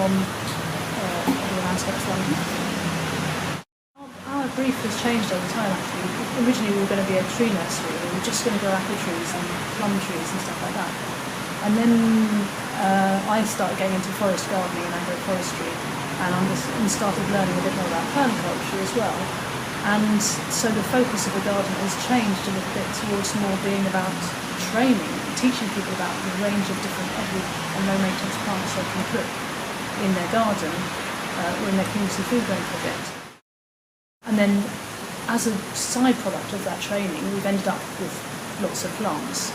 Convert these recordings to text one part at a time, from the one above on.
from the landscapes of London. Our brief has changed over time actually. Originally we were going to be a tree nursery, we were just going to grow apple trees and plum trees and stuff like that. And then I started getting into forest gardening and agroforestry, and started learning a bit more about permaculture as well. And so the focus of the garden has changed a little bit towards more being about training, teaching people about the range of different heavy and low maintenance plants they can put in their garden or in their community food growing project. And then as a side product of that training, we've ended up with lots of plants.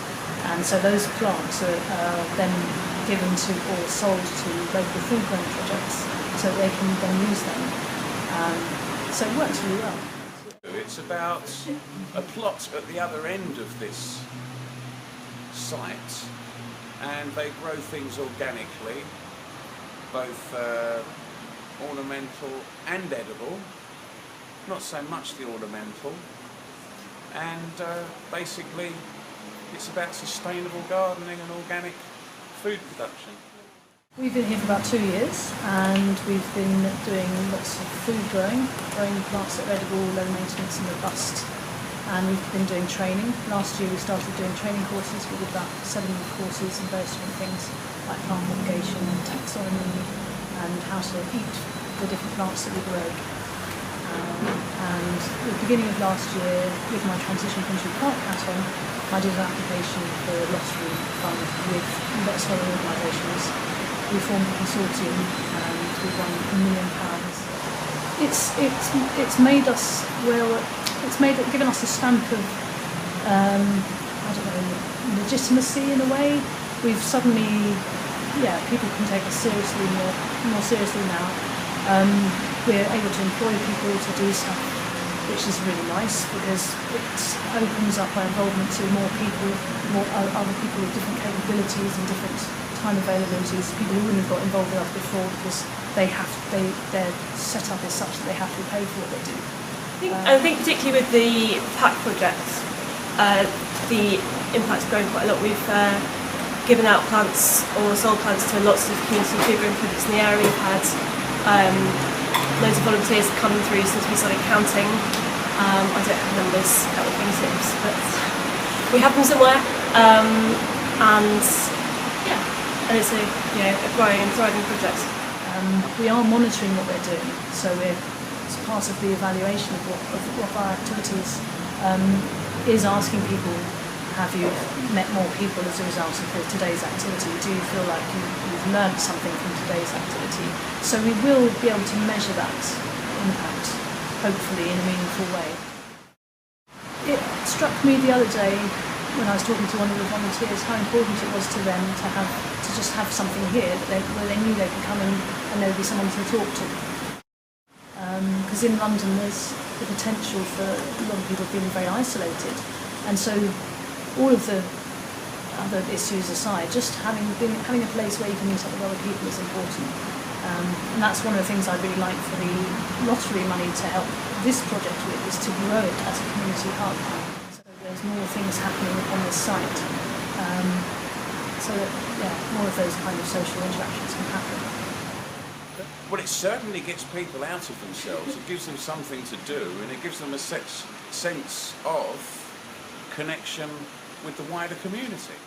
And so those plants are then given to or sold to local food growing projects so they can then use them. So it works really well. It's about a plot at the other end of this site, and they grow things organically, both ornamental and edible, not so much the ornamental, and basically it's about sustainable gardening and organic food production. We've been here for about 2 years, and we've been doing lots of food growing plants that are edible, low maintenance and robust. And we've been doing training. Last year we started doing training courses. We did about 7 courses in various different things like plant propagation and taxonomy and how to eat the different plants that we grow. And at the beginning of last year, with my Transition Finsbury Park hat on, I did an application for a lottery fund with lots of other organisations. We formed a consortium and we won £1 million. It's made us given us a stamp of legitimacy in a way. We've suddenly, people can take us seriously more seriously now. We're able to employ people to do stuff, which is really nice because it opens up our involvement to more people, other people with different capabilities and different time availabilities, people who wouldn't have got involved with us before because their setup is such that they have to pay for what they do. I think particularly with the PAC project, the impact's grown quite a lot. We've given out plants or sold plants to lots of community food growing projects in the area. We've had loads of volunteers coming through since we started counting. I don't have numbers at my fingertips, but we have them somewhere. And it's a growing and thriving project. We are monitoring what they're doing, so as part of the evaluation of our activities is asking people, have you met more people as a result of today's activity? Do you feel like you've learned something from today's activity? So we will be able to measure that impact, hopefully in a meaningful way. It struck me the other day when I was talking to one of the volunteers how important it was to them to just have something here where they knew they could come in and there would be someone to talk to. Because in London there's the potential for a lot of people feeling very isolated, and so all of the other issues aside, just having a place where you can meet up with other people is important. And that's one of the things I'd really like for the lottery money to help this project with, is to grow it as a community park. So there's more things happening on this site, so that more of those kind of social interactions can happen. Well, it certainly gets people out of themselves. It gives them something to do, and it gives them a sense of connection with the wider community.